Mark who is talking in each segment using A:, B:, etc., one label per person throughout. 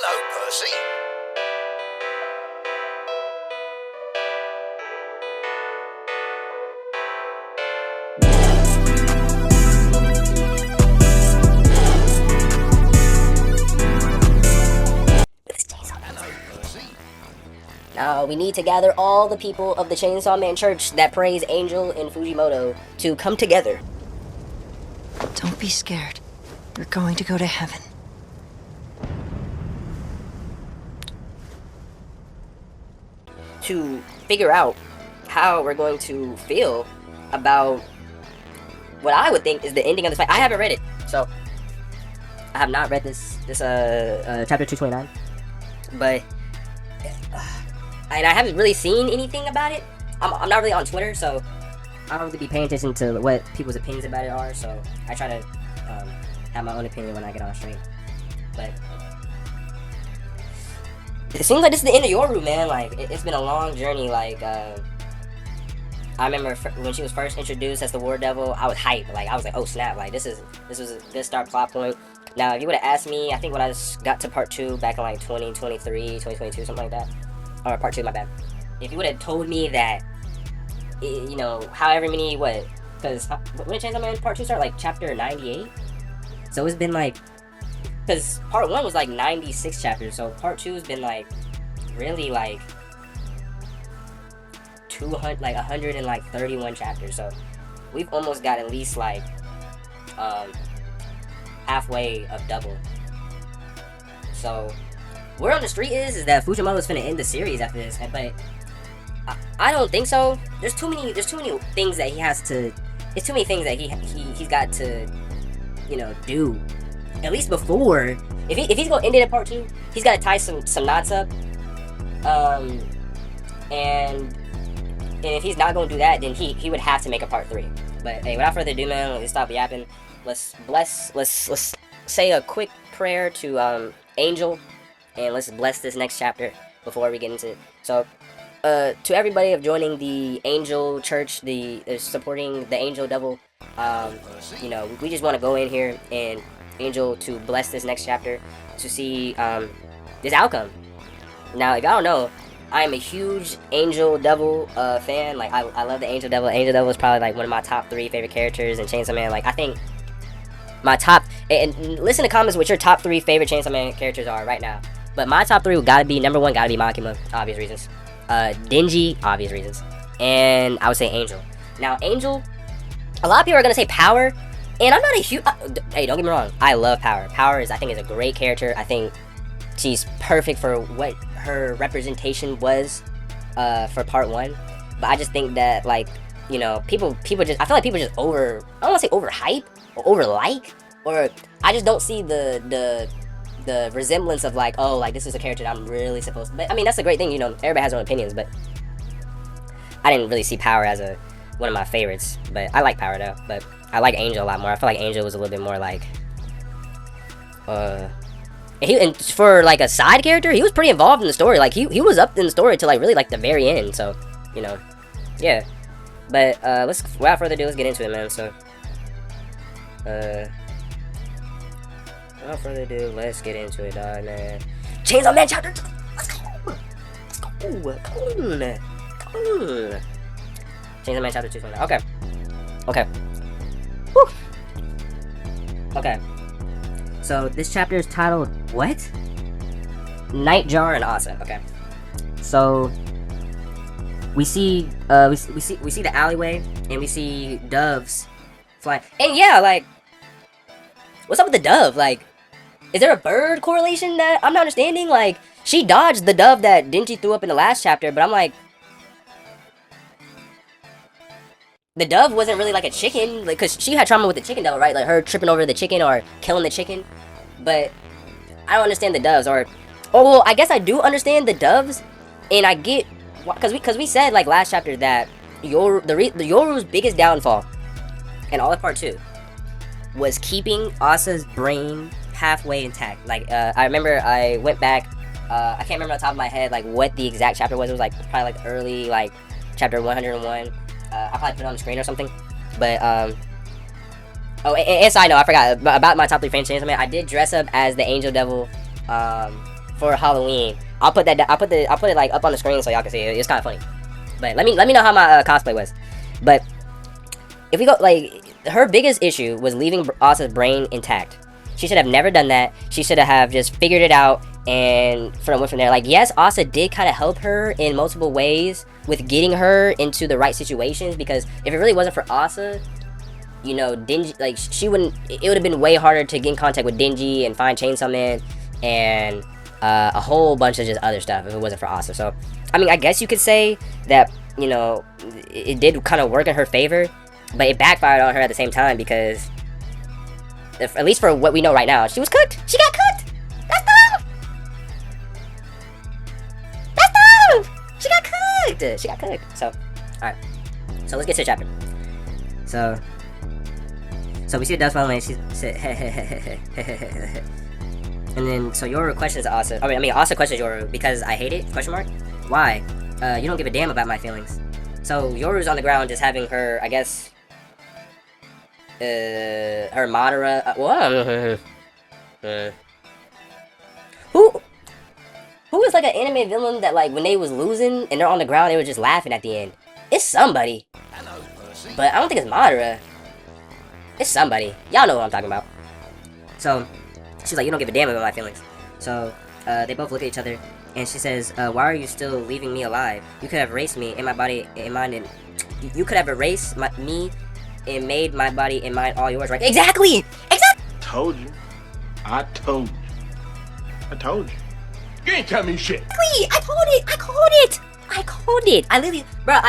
A: Hello, Percy.
B: Now, we need to gather all the people of the Chainsaw Man Church that praise Angel and Fujimoto to come together.
C: Don't be scared. We're going to go to heaven.
B: To figure out how we're going to feel about what I would think is the ending of this fight. I haven't read it, so I have not read this chapter 229, but and I haven't really seen anything about it. I'm not really on Twitter, so I don't really be paying attention to what people's opinions about it are, so I try to have my own opinion when I get on stream. But it seems like this is the end of Yoru, man. Like, it's been a long journey. Like, I remember when she was first introduced as the War Devil, I was hyped. Like, I was like, oh snap, like this was a good start plot point. Now, if you would have asked me, I think when I just got to part 2 back in like 2023, 2022, something like that, or part 2, my bad. If you would have told me that, you know, however many, because when did Chainsaw Man part 2 start? Like chapter 98? So it's been like, because part 1 was like 96 chapters, so part 2 has been like, really like 200, like 131 chapters, so we've almost got at least like, halfway of double. So, word on the street is that Fujimoto's finna end the series after this, but I don't think so. There's too many things that he has to. It's too many things that he's got to, you know, do. At least before, if he's gonna end it at part 2, he's gotta tie some knots up. And if he's not gonna do that, then he would have to make a part 3. But hey, without further ado, man, let's stop yapping. Let's say a quick prayer to Angel, and let's bless this next chapter before we get into it. So, to everybody of joining the Angel Church, supporting the Angel Devil, you know, we just want to go in here and Angel to bless this next chapter to see this outcome. Now, if y'all don't know, I am a huge Angel Devil fan. Like, I love the Angel Devil. Angel Devil is probably like one of my top 3 favorite characters in Chainsaw Man. Like, I think my top, and listen to comments what your top 3 favorite Chainsaw Man characters are right now. But my top 3 gotta be, number 1 gotta be Makima, obvious reasons. Denji, obvious reasons. And I would say Angel. Now, Angel, a lot of people are gonna say Power, and I'm not a huge, hey, don't get me wrong, I love Power. Power I think is a great character. I think she's perfect for what her representation was for part 1. But I just think that, like, you know, people just, I feel like people just I don't want to say overhype or overlike, or I just don't see the resemblance of like, oh, like this is a character that I'm really supposed to. But I mean, that's a great thing, you know, everybody has their own opinions, but I didn't really see Power as one of my favorites. But I like Power though. But I like Angel a lot more. I feel like Angel was a little bit more like and for like a side character, he was pretty involved in the story. Like he was up in the story till like really like the very end. So, you know, yeah. But let's, without further ado, let's get into it, man. So without further ado, let's get into it, dog, man. Chainsaw Man chapter 2. Let's go. Let's go. Come on. Chainsaw Man chapter 2. Okay. Okay. Whew. Okay. So this chapter is titled what? Nightjar and Asa. Okay. So we see the alleyway, and we see doves flying. And yeah, like, what's up with the dove? Like, is there a bird correlation that I'm not understanding? Like, she dodged the dove that Denji threw up in the last chapter, but I'm like, the dove wasn't really like a chicken, like, cause she had trauma with the chicken devil, right? Like her tripping over the chicken or killing the chicken. But I don't understand the doves, or well, I guess I do understand the doves, and I get, cause we said like last chapter that Yoru's biggest downfall in all of part 2 was keeping Asa's brain halfway intact. Like, I remember I went back, I can't remember on top of my head, like, what the exact chapter was. It was, like, probably, like, early, like, chapter 101. I'll probably put it on the screen or something. But, oh, and side note, I forgot about my top 3 fan Chainsaw Man. I did dress up as the Angel Devil, for Halloween. I'll put that. I'll put it like up on the screen so y'all can see it. It's kind of funny. But let me know how my cosplay was. But if we go like her biggest issue was leaving Asa's brain intact. She should have never done that. She should have just figured it out and went from there. Like, yes, Asa did kind of help her in multiple ways with getting her into the right situations, because if it really wasn't for Asa, you know, Denji, like, she wouldn't, it would have been way harder to get in contact with Denji and find ChainsawMan and a whole bunch of just other stuff if it wasn't for Asa. So, I mean, I guess you could say that, you know, it did kind of work in her favor, but it backfired on her at the same time, because at least for what we know right now, she was cooked. She got cooked. That's dumb. That's dumb. She got cooked. She got cooked. So, alright. So let's get to the chapter. So we see the dust falling, and she said, and then, so Yoru questions Asa. I mean, Asa questions Yoru, because I hate it, question mark? Why? You don't give a damn about my feelings. So Yoru's on the ground just having her, I guess, her Madara, who is like an anime villain that, like, when they was losing and they're on the ground, they were just laughing at the end? It's somebody, but I don't think it's Madara. It's somebody. Y'all know what I'm talking about. So she's like, you don't give a damn about my feelings. So they both look at each other, and she says, why are you still leaving me alive? You could have erased me and my body and mind, and you could have erased me and made my body and mind all yours, right? Exactly!
A: Told you. I told you. I told you. You ain't tell me shit.
B: Exactly! I called it! I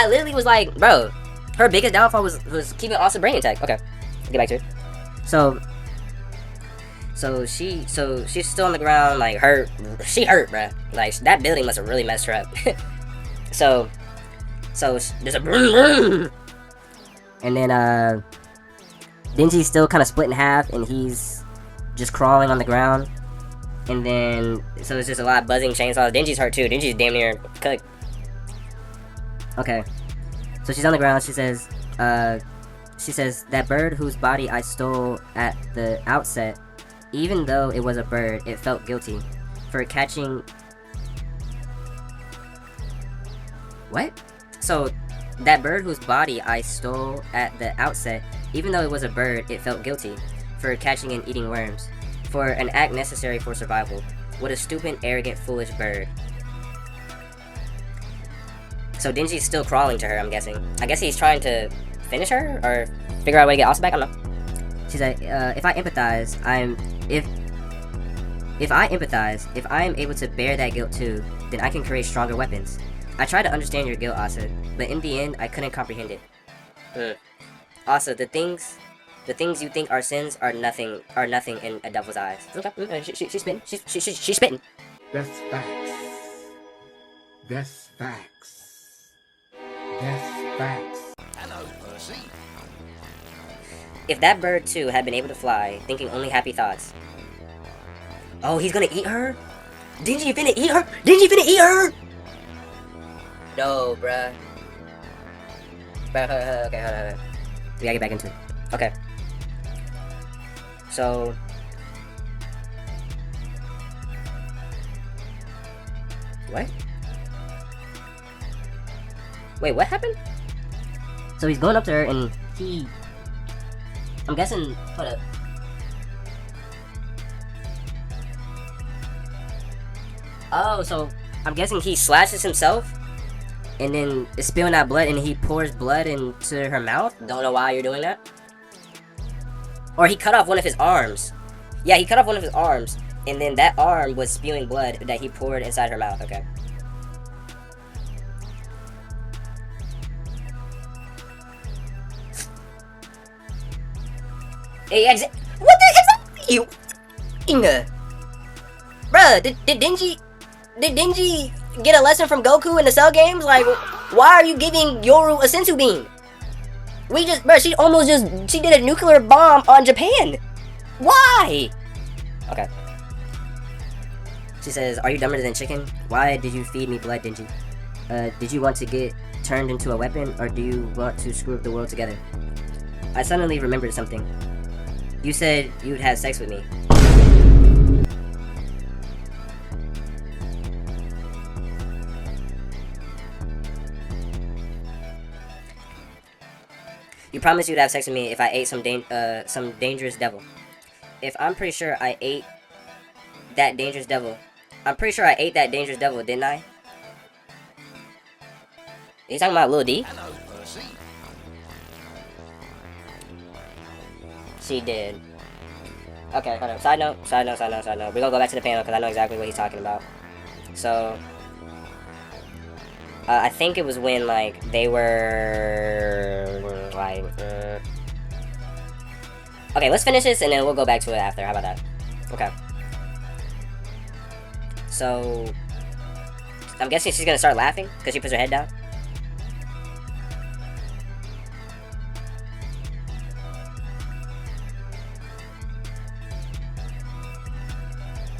B: literally was like, bro, her biggest downfall was keeping Asa's brain intact. Okay, let's get back to it. So she's still on the ground, like, hurt. She hurt, bruh. Like, that building must have really messed her up. so there's a vroom, vroom. And then Denji's still kind of split in half, and he's just crawling on the ground. And then, so it's just a lot of buzzing chainsaws. Denji's hurt too. Denji's damn near cooked. Okay, so she's on the ground. She says, that bird whose body I stole at the outset, even though it was a bird, it felt guilty for catching. What? So, that bird whose body I stole at the outset, even though it was a bird, it felt guilty for catching and eating worms, for an act necessary for survival. What a stupid, arrogant, foolish bird. So Denji's still crawling to her, I'm guessing. I guess he's trying to finish her, or figure out a way to get Asa back, I don't know. She's like, if I empathize, if I am able to bear that guilt too, then I can create stronger weapons. I tried to understand your guilt, Asa, but in the end, I couldn't comprehend it. Asa, the things you think are sins are nothing in a devil's eyes. Okay, she's spitting. She's spitting.
A: That's facts. That's facts. That's facts. Hello, Percy.
B: If that bird too had been able to fly, thinking only happy thoughts. Oh, he's gonna eat her? Denji finna eat her? Denji finna eat her? No, bruh. Okay, hold on. We gotta get back into it. Okay. So... What? Wait, what happened? So he's going up to her and he... I'm guessing... Hold up. Oh, so I'm guessing he slashes himself and then is spilling out blood, and he pours blood into her mouth. Don't know why you're doing that. Or he cut off one of his arms. Yeah, he cut off one of his arms, and then that arm was spewing blood that he poured inside her mouth. Okay. Hey, what the exactly? Bruh, did Denji get a lesson from Goku in the Cell games? Like, why are you giving Yoru a sensu bean? Bruh, she did a nuclear bomb on Japan. Why? Okay. She says, are you dumber than chicken? Why did you feed me blood, Denji? Did you want to get turned into a weapon, or do you want to screw up the world together? I suddenly remembered something. You said you'd have sex with me. You promised you'd have sex with me if I ate some dangerous devil. If I'm pretty sure I ate that dangerous devil. I'm pretty sure I ate that dangerous devil, didn't I? He's talking about Lil D? She did. Okay, hold on. Side note. We're gonna go back to the panel because I know exactly what he's talking about. So, I think it was when, like, they were, like, okay, let's finish this and then we'll go back to it after. How about that? Okay. So, I'm guessing she's gonna start laughing because she puts her head down.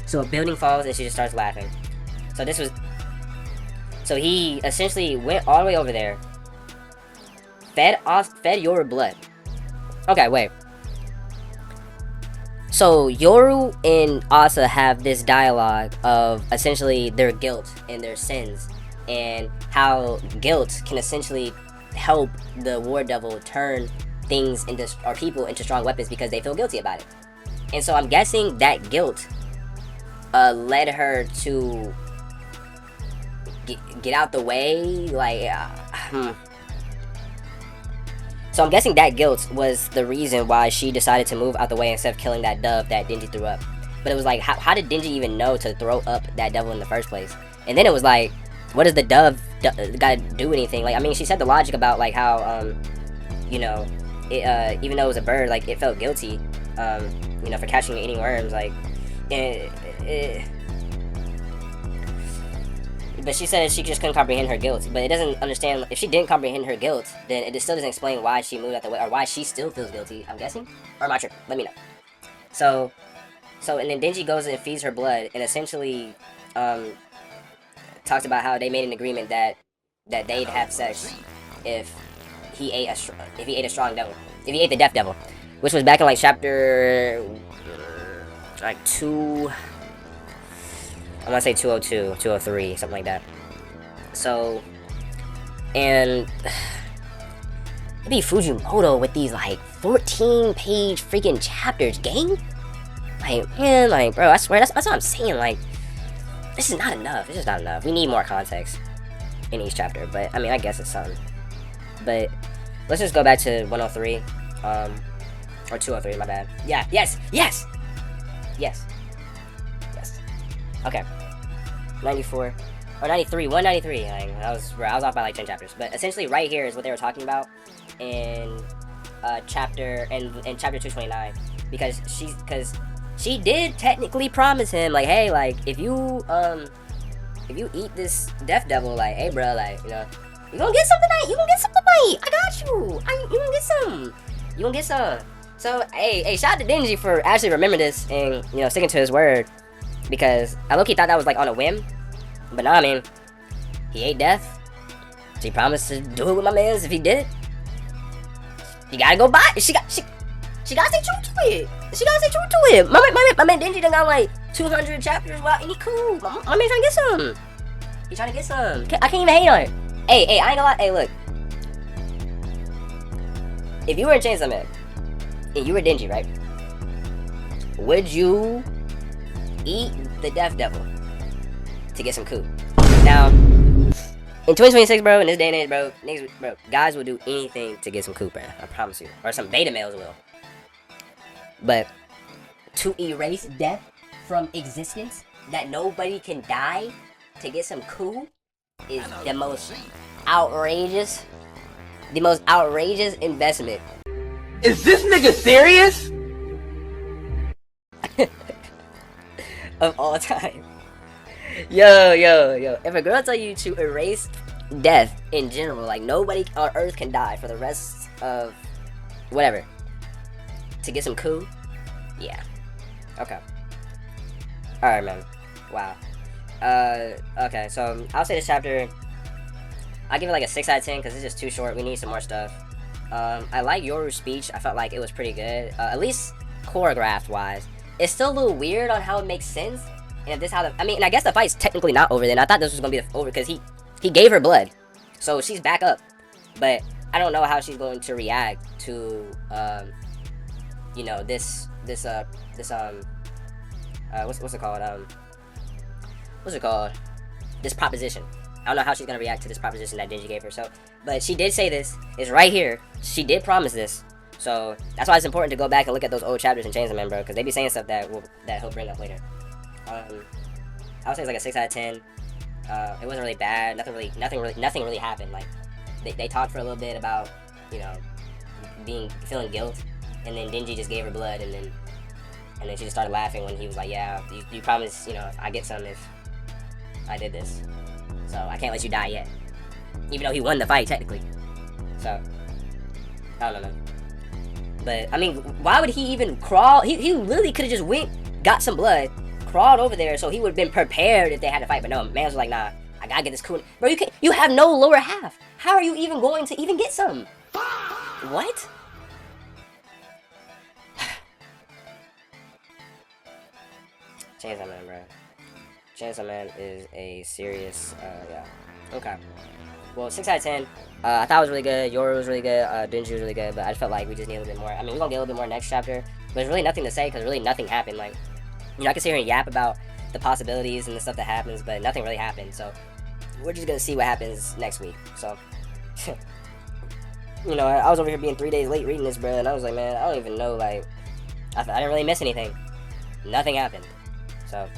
B: So a building falls and she just starts laughing. So he essentially went all the way over there, fed Yoru blood. Okay, wait. So Yoru and Asa have this dialogue of essentially their guilt and their sins, and how guilt can essentially help the War Devil turn things into, or people into, strong weapons because they feel guilty about it. And so I'm guessing that guilt led her to get out the way, like, So I'm guessing that guilt was the reason why she decided to move out the way instead of killing that dove that Denji threw up. But it was like, how did Denji even know to throw up that devil in the first place? And then it was like, what does the dove gotta do anything? Like, I mean, she said the logic about, like, how, you know, it, even though it was a bird, like, it felt guilty, you know, for catching and eating worms, like, but she said she just couldn't comprehend her guilt. But it doesn't understand, if she didn't comprehend her guilt, then it still doesn't explain why she moved out the way, or why she still feels guilty, I'm guessing? Or am I tripping? Let me know. So, and then Denji goes and feeds her blood, and essentially, talks about how they made an agreement that they'd have sex if he ate a strong devil. If he ate the death devil. Which was back in, like, chapter, like, 2... I want to say 202, 203, something like that. So, and it be Fujimoto with these, like, 14-page freaking chapters, gang. Like, man, like, bro, I swear, that's what I'm saying. Like, this is not enough. It's just not enough. We need more context in each chapter. But, I mean, I guess it's something. But, let's just go back to 103. Or 203, my bad. Yeah, yes. Okay. 94. Or 93. 193. I was off by like 10 chapters. But essentially right here is what they were talking about in chapter 229. Because she did technically promise him, like, hey, like, if you eat this death devil, like, hey, bro, like, you know, you gonna get something tonight. I got you. You gonna get some. You gonna get some. So, hey, shout out to Denji for actually remembering this and, you know, sticking to his word. Because I low-key thought that was, like, on a whim. But nah, I mean, he ate death. So he promised to do it with my mans if he did it. You gotta go buy it. She gotta stay true to it. My man Denji done got, like, 200 chapters without any coup. My man trying to get some. He trying to get some. I can't even hate on it. Hey, I ain't gonna lie. Hey, look. If you were in ChainsawMan, and you were Denji, right? Would you eat the death devil to get some coup? Now, in 2026, bro, in this day and age, bro, niggas, bro, guys will do anything to get some coup, bro. I promise you. Or some beta males will. But to erase death from existence, that nobody can die to get some coup, is the most outrageous investment.
D: Is this nigga serious?
B: Of all time. Yo. If a girl tell you to erase death in general, like, nobody on earth can die for the rest of whatever, to get some coup, yeah. Okay. Alright, man. Wow. Okay, so I'll say this chapter, I'll give it like a 6 out of 10 because it's just too short. We need some more stuff. I like Yoru's speech. I felt like it was pretty good, at least choreographed wise. It's still a little weird on how it makes sense, and if this how I mean, I guess the fight's technically not over then. I thought this was gonna be over because he gave her blood, so she's back up. But I don't know how she's going to react to, you know, this what's it called? What's it called? This proposition. I don't know how she's gonna react to this proposition that Denji gave her. So, but she did say this. It's right here. She did promise this. So that's why it's important to go back and look at those old chapters in ChainsawMan, bro, because they be saying stuff that he'll bring up later. I would say it's like a 6 out of 10. It wasn't really bad. Nothing really happened. Like they talked for a little bit about, you know, feeling guilt, and then Denji just gave her blood, and then she just started laughing when he was like, yeah, you promised, you know, I get some if I did this. So I can't let you die yet. Even though he won the fight, technically. So, I don't know. But, I mean, why would he even crawl? He literally could have just went, got some blood, crawled over there so he would have been prepared if they had to fight. But no, man was like, nah, I gotta get this cool. Bro, you have no lower half. How are you even going to even get some? What? ChainsawMan, bro. ChainsawMan is a serious, yeah. Okay. Well, 6 out of 10. I thought it was really good. Yoru was really good. Denji was really good. But I just felt like we just need a little bit more. I mean, we're gonna get a little bit more next chapter. But there's really nothing to say because really nothing happened. Like, you know, I can sit here and yap about the possibilities and the stuff that happens, but nothing really happened. So we're just gonna see what happens next week. So, you know, I was over here being 3 days late reading this, bro, and I was like, man, I don't even know. Like, I didn't really miss anything. Nothing happened. So,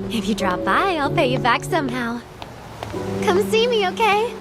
E: If you drop by, I'll pay you back somehow. Come see me, okay?